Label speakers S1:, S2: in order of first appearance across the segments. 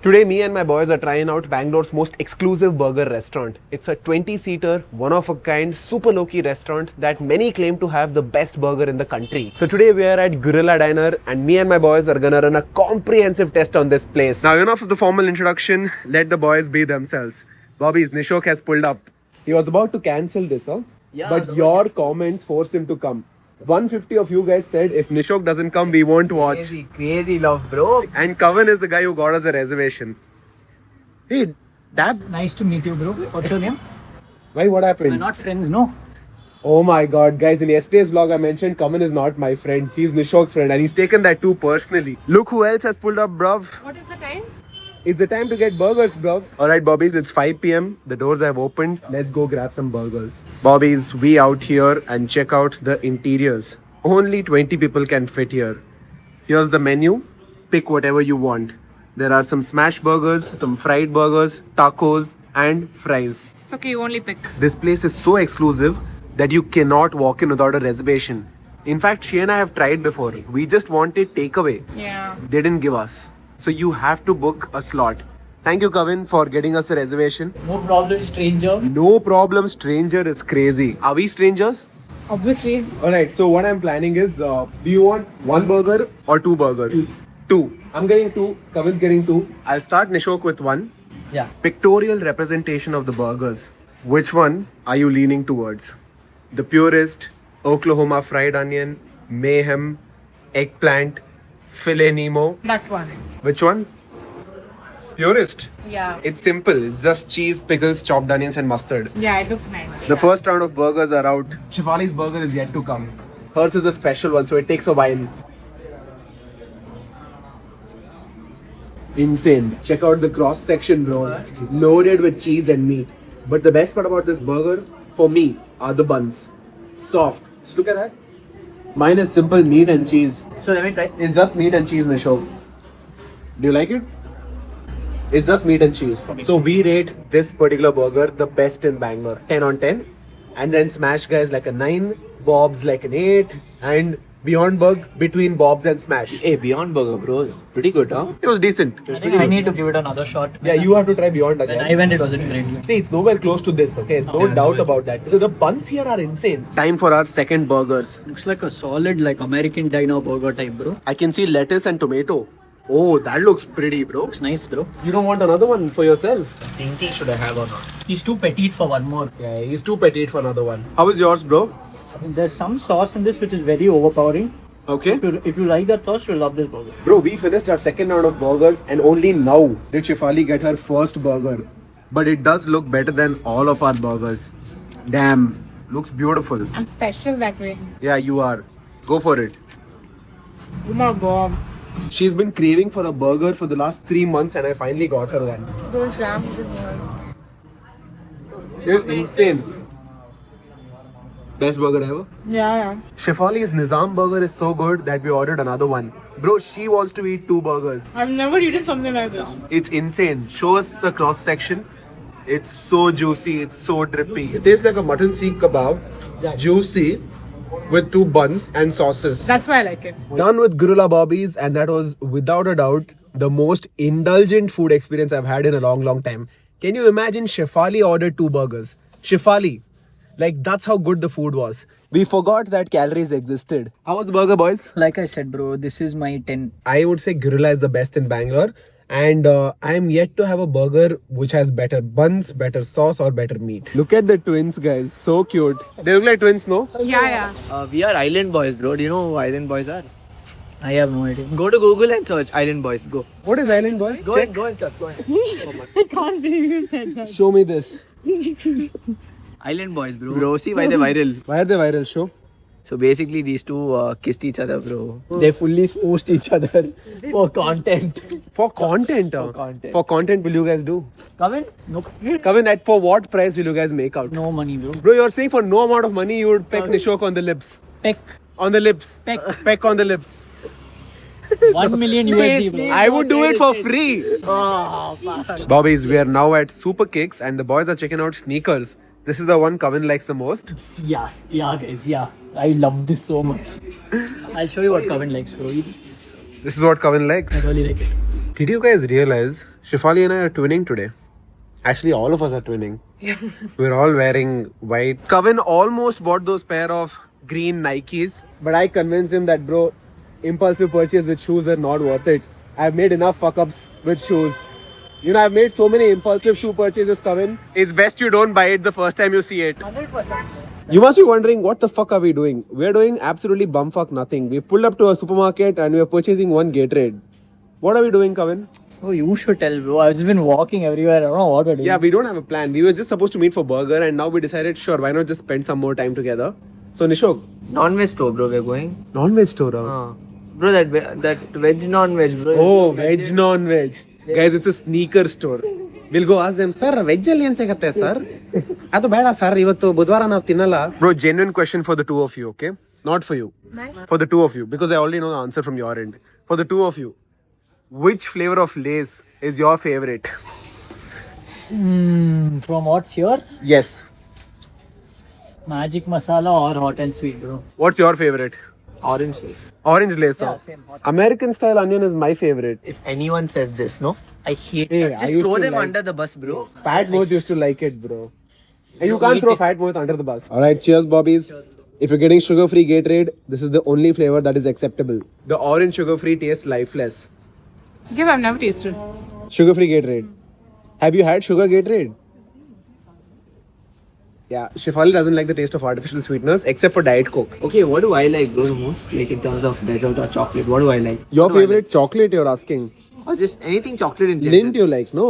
S1: Today, me and my boys are trying out Bangalore's most exclusive burger restaurant. It's a 20-seater, one-of-a-kind, super low-key restaurant that many claim to have the best burger in the country. So today we are at Gorilla Diner and me and my boys are gonna run a comprehensive test on this place. Now, enough of the formal introduction, let the boys be themselves. Bobby's Nishok has pulled up. He was about to cancel this, huh?
S2: Yeah,
S1: but your comments forced him to come. 150 of you guys said if Nishok doesn't come, we won't watch.
S2: Crazy love, bro.
S1: And Kavan is the guy who got us a reservation. Hey, Dab,
S3: Nice to meet you, bro. What's your name?
S1: why what happened?
S3: We're not friends, no?
S1: Oh my god, guys, in yesterday's vlog I mentioned Kavan is not my friend. He's Nishok's friend and he's taken that too personally. Look who else has pulled up, bruv.
S4: What is the time?
S1: It's the time to get burgers, bruv. Alright, Bobbies, it's 5 p.m. The doors have opened. Let's go grab some burgers. Bobbies, we out here and check out the interiors. Only 20 people can fit here. Here's the menu. Pick whatever you want. There are some smash burgers, some fried burgers, tacos, and fries.
S4: It's okay, you only pick.
S1: This place is so exclusive that you cannot walk in without a reservation. In fact, she and I have tried before. We just wanted takeaway.
S4: Yeah.
S1: They didn't give us. So you have to book a slot. Thank you, Kavin, for getting us a reservation.
S3: No problem, stranger.
S1: No problem, stranger is crazy. Are we strangers?
S4: Obviously.
S1: Alright, so what I'm planning is, do you want one burger or two burgers? Two. I'm getting two, Kavin's getting two. I'll start Nishok with one.
S3: Yeah.
S1: Pictorial representation of the burgers. Which one are you leaning towards? The purest, Oklahoma fried onion, mayhem, eggplant, filet Nemo.
S4: That one.
S1: Which one? Purest.
S4: Yeah.
S1: It's simple. It's just cheese, pickles, chopped onions, and mustard.
S4: Yeah, it looks nice.
S1: The first round of burgers are out. Shefali's burger is yet to come. Hers is a special one, so it takes a while. Insane. Check out the cross section, bro. Loaded with cheese and meat. But the best part about this burger, for me, are the buns. Soft. Just look at that. Mine is simple meat and cheese.
S2: So let me try.
S1: It's just meat and cheese, Nishok. Do you like it? It's just meat and cheese. So we rate this particular burger the best in Bangalore. 10 on 10. And then Smash Guys like a 9, Bob's like an 8, and Beyond Burger between Bob's and Smash.
S2: Hey, Beyond Burger, bro. Pretty good, huh?
S1: It was decent.
S3: I think I need to give it another shot.
S1: Yeah, you have to try Beyond
S3: When
S1: again.
S3: I went, it wasn't great.
S1: See, it's nowhere close to this, okay? No doubt about that. The buns here are insane. Time for our second burgers.
S3: Looks like a solid, like American diner burger type, bro.
S1: I can see lettuce and tomato. Oh, that looks pretty, bro.
S3: Looks nice, bro.
S1: You don't want another one for yourself?
S2: Thinking should I have or not?
S3: He's too petite for one more.
S1: Yeah, he's too petite for another one. How is yours, bro?
S3: There's some sauce in this which is very overpowering.
S1: Okay.
S3: If you like that sauce, you'll love this burger.
S1: Bro, we finished our second round of burgers and only now did Shefali get her first burger. But it does look better than all of our burgers. Damn, looks beautiful.
S4: I'm special that way.
S1: Yeah, you are. Go for it.
S4: Oh my god.
S1: She's been craving for a burger for the last 3 months and I finally got her one.
S4: Those rams in here.
S1: It's insane. Best burger ever.
S4: Yeah.
S1: Shefali's Nizam burger is so good that we ordered another one. Bro, she wants to eat 2 burgers.
S4: I've never eaten something like this.
S1: It's insane. Show us the cross section. It's so juicy. It's so drippy. It tastes like a mutton seekh kebab. Juicy with 2 buns and sauces.
S4: That's why I like it.
S1: Done with Gorilla Bobbies, and that was without a doubt the most indulgent food experience I've had in a long time. Can you imagine Shefali ordered 2 burgers? Shefali. Like, that's how good the food was. We forgot that calories existed. How was the burger, boys?
S3: Like I said, bro, this is my 10.
S1: I would say Gorilla is the best in Bangalore. And I am yet to have a burger which has better buns, better sauce or better meat. Look at the twins, guys. So cute. They look like twins, no?
S4: Yeah.
S2: We are Island Boys, bro. Do you know who Island Boys are?
S3: I have no idea.
S2: Go to Google and search Island Boys. Go.
S1: What is Island Boys?
S2: Go and search. Go ahead.
S4: I can't believe you said that.
S1: Show me this.
S2: Island Boys, bro. Bro, see why they're viral.
S1: Why are they viral? Show.
S2: So basically, these two kissed each other, bro.
S1: They fully spoofed each other.
S2: For content.
S1: For content.
S2: content.
S1: For content, will you guys do?
S2: Come in.
S3: Nope.
S1: Kavin, at for what price will you guys make out?
S3: No money, bro.
S1: Bro, you're saying for no amount of money you would peck Nishok on the lips.
S3: Peck.
S1: On the lips.
S3: Peck.
S1: Peck on the lips.
S3: 1 million USD, bro.
S1: I would do it for free. Bobbies, we are now at Super Kicks and the boys are checking out sneakers. This is the one Kavin likes the most.
S3: Yeah, guys, yeah. I love this so much. I'll show you what Kevin likes, bro.
S1: This is what Kavin likes.
S3: I really like it.
S1: Did you guys realize Shefali and I are twinning today? Actually, all of us are twinning. We're all wearing white. Kavin almost bought those pair of green Nikes, but I convinced him that, bro, impulsive purchase with shoes are not worth it. I've made enough fuck ups with shoes. You know, I've made so many impulsive shoe purchases, Kavin. It's best you don't buy it the first time you see it.
S3: 100%.
S1: You must be wondering, what the fuck are we doing? We're doing absolutely bumfuck nothing. We pulled up to a supermarket and we're purchasing one Gatorade. What are we doing, Kavin?
S3: Oh, you should tell, bro. I've just been walking everywhere. I don't know what we're doing.
S1: Yeah, we don't have a plan. We were just supposed to meet for burger and now we decided, sure, why not just spend some more time together? So, Nishok,
S2: Non-veg store, bro. We're going.
S1: non-veg store.
S2: Bro, that veg non-veg, bro.
S1: Oh, veg, non-veg. Guys, it's a sneaker store. We'll go ask them, sir, veg alli ಏನು ಸಿಗುತ್ತೆ sir? ಅದು ಬೇಡ sir, ಇವತ್ತು ಬುಧವಾರ ನಾವು ತಿನ್ನಲ್ಲ. Bro, genuine question for the two of you, okay? Not for you. For the two of you, because I already know the answer from your end. For the two of you, which flavor of Lay's is your favorite?
S3: From what's here?
S1: Yes.
S3: Magic masala or hot and sweet, bro.
S1: What's your favorite?
S2: Orange juice.
S1: Orange Lay's.
S3: Yeah,
S1: huh?
S3: same. Hot.
S1: American style onion is my favorite.
S2: If anyone says this, no?
S3: I hate
S1: Hey,
S3: that.
S1: I
S2: Just
S1: used
S2: throw
S1: to
S2: them
S1: like-
S2: under the bus, bro.
S1: Fat Moth used to like it, bro. And you can't
S3: eat
S1: throw
S3: it.
S1: Fat Moth under the bus. Alright, cheers, Bobbies. If you're getting sugar-free Gatorade, this is the only flavor that is acceptable. The orange sugar-free tastes lifeless.
S4: Give, I've never tasted.
S1: Sugar-free Gatorade. Have you had sugar Gatorade? Yeah, Shefali doesn't like the taste of artificial sweeteners except for Diet Coke.
S2: Okay, what do I like, bro, the most? Like in terms of dessert or chocolate, what do I like?
S1: Your
S2: What do I
S1: favorite chocolate, you're asking.
S2: like? Or just anything chocolate in general?
S1: Lint you like, no?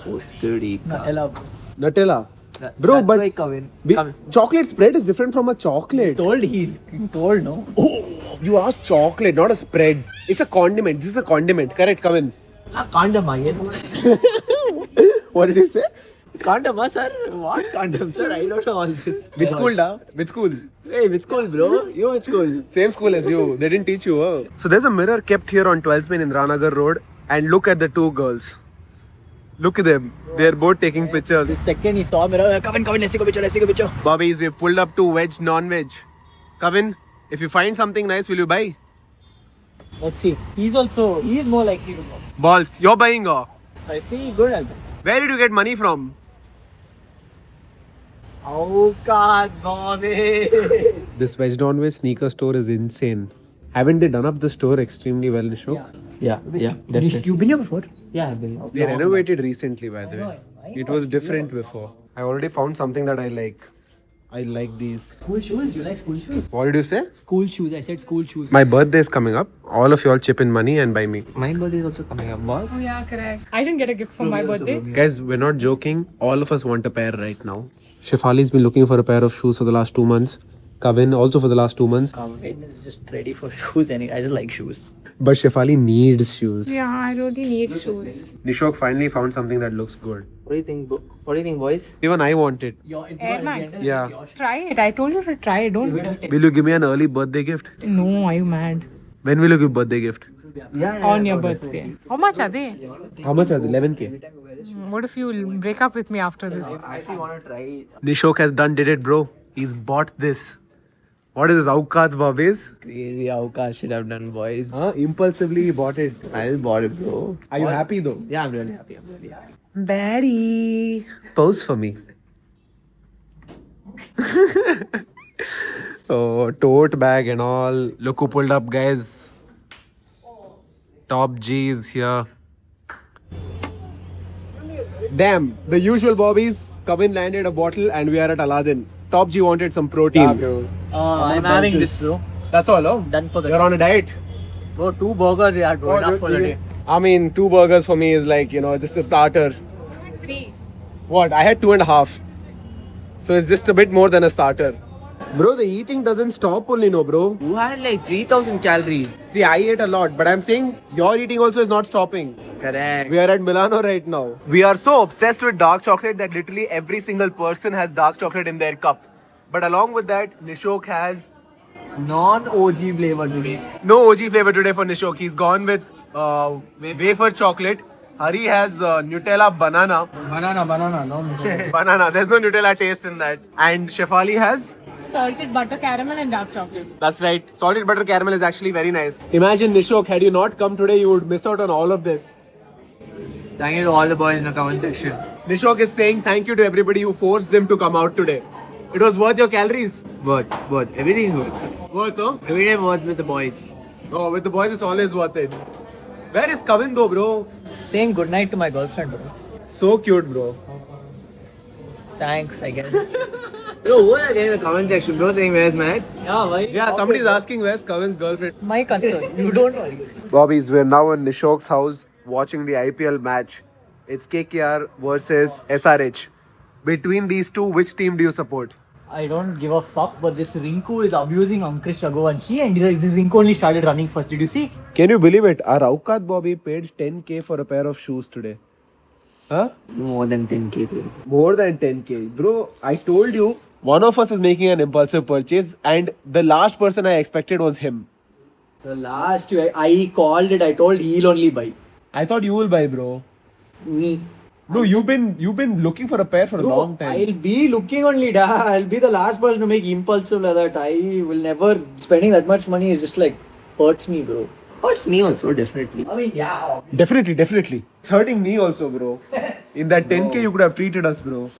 S2: Oh, silly.
S3: Nutella.
S1: Nutella. Bro,
S2: That's
S1: but
S2: why Kavin.
S1: chocolate spread is different from a chocolate.
S3: He told, no?
S1: You asked chocolate, not a spread. It's a condiment. This is a condiment. Correct, come in.
S2: Condom,
S1: What did you say?
S2: Condom, sir? What condom, sir? I don't know all this.
S1: Which school, da? Which school?
S2: Hey, which school, bro? You which school?
S1: Same school as you. They didn't teach you. Huh? So there's a mirror kept here on 12th Main Indranagar Road, and look at the two girls. Look at them. They're both taking pictures.
S3: The second he saw me, come in, let's take a picture.
S1: Bobbies, we pulled up to veg, non-veg. Kavin, if you find something nice, will you buy?
S3: Let's see. He's more likely to go.
S1: Balls, you're buying.
S3: I see, good. I'll buy.
S1: Where did you get money from?
S2: Oh, God, Bobby.
S1: This veg non-veg sneaker store is insane. Haven't they done up the store extremely well, Nishok?
S2: Yeah,
S3: You've been here before?
S2: Yeah, I've been.
S1: They renovated recently, by the way. It was different before. I already found something that I like. I like these.
S3: School shoes? You like school shoes?
S1: What did you say?
S3: School shoes. I said school shoes.
S1: My birthday is coming up. All of you all chip in money and buy me.
S2: My birthday is also coming up, boss.
S4: Oh, yeah, correct. I didn't get a gift for my birthday.
S1: Guys, we're not joking. All of us want a pair right now. Shefali's been looking for a pair of shoes for the last 2 months. Kavin also for the last 2 months.
S3: Kavin is just ready for shoes and I just like shoes.
S1: But Shefali needs shoes.
S4: Yeah, I really need shoes.
S1: Nishok finally found something that looks good.
S2: What do you think, bro? What do you think, boys?
S1: Even I want it.
S4: Air Max.
S1: Yeah.
S4: Try it. I told you to try it. Don't do it.
S1: Will you give me an early birthday gift?
S4: No, are you mad?
S1: When will you give birthday gift?
S4: On your birthday. How much are they?
S1: How much are they? 11K.
S4: What if you break up with me after this?
S2: I actually want to try it.
S1: Nishok has did it, bro. He's bought this. What is this? Aukat, Bobbies?
S2: Crazy Avka should have done, boys.
S1: Impulsively he bought it.
S2: I just bought it, bro.
S1: Are you happy though?
S2: Yeah, I'm really happy.
S1: Baddie. Pose for me. Oh, tote bag and all. Look who pulled up, guys. Top G is here. Damn, the usual Bobbies. Kavin landed a bottle and we are at Aladdin. Top G wanted some protein.
S3: I'm having this, bro.
S1: That's all, oh?
S3: Done for the
S1: You're on a diet?
S3: Bro, 2 burgers, yeah, bro. Enough for the day.
S1: I mean, 2 burgers for me is like, just a starter.
S4: 3.
S1: What? I had 2.5. So it's just a bit more than a starter. Bro, the eating doesn't stop only, no, bro.
S2: You had like 3,000 calories.
S1: See, I ate a lot, but I'm saying your eating also is not stopping.
S2: Correct.
S1: We are at Milano right now. We are so obsessed with dark chocolate that literally every single person has dark chocolate in their cup. But along with that, Nishok has
S2: Non-OG flavor today.
S1: no OG flavor today for Nishok. He's gone with wafer chocolate. Hari has Nutella banana.
S3: Banana, no.
S1: Banana. There's no Nutella taste in that. And Shefali has?
S4: Salted butter caramel and dark chocolate.
S1: That's right. Salted butter caramel is actually very nice. Imagine, Nishok, had you not come today, you would miss out on all of this.
S2: Thank you to all the boys in the comment section.
S1: Nishok is saying thank you to everybody who forced him to come out today. It was worth your calories.
S2: Worth. Everything is worth.
S1: Worth, huh?
S2: Every day worth with the boys.
S1: Oh, with the boys, it's always worth it. Where is Kavin though, bro?
S3: Saying goodnight to my girlfriend, bro.
S1: So cute, bro.
S3: Thanks, I guess.
S2: Bro, who are in the comment section, bro, saying where's Matt?
S3: Yeah, why?
S1: Yeah, somebody's asking where's Kavin's girlfriend.
S3: My concern. You don't worry.
S1: Bobbies, we're now in Nishok's house watching the IPL match. It's KKR versus SRH. Between these two, which team do you support?
S3: I don't give a fuck, but this Rinku is abusing Ankush Raghuvanshi, and this Rinku only started running first. Did you see?
S1: Can you believe it? Our Aukat Bobby paid 10k for a pair of shoes today. Huh?
S2: More than 10k, bro.
S1: More than 10k. Bro, I told you, one of us is making an impulsive purchase, and the last person I expected was him.
S3: The last, I called it. I told he'll only buy.
S1: I thought you will buy, bro.
S3: Me.
S1: Bro, you've been looking for a pair for a long time.
S3: I'll be looking only, da. I'll be the last person to make impulsive like that. I will never, spending that much money is just like, hurts me, bro.
S2: Hurts me also, definitely.
S3: I mean, yeah.
S1: Definitely. It's hurting me also, bro. In that 10k, you could have treated us, bro.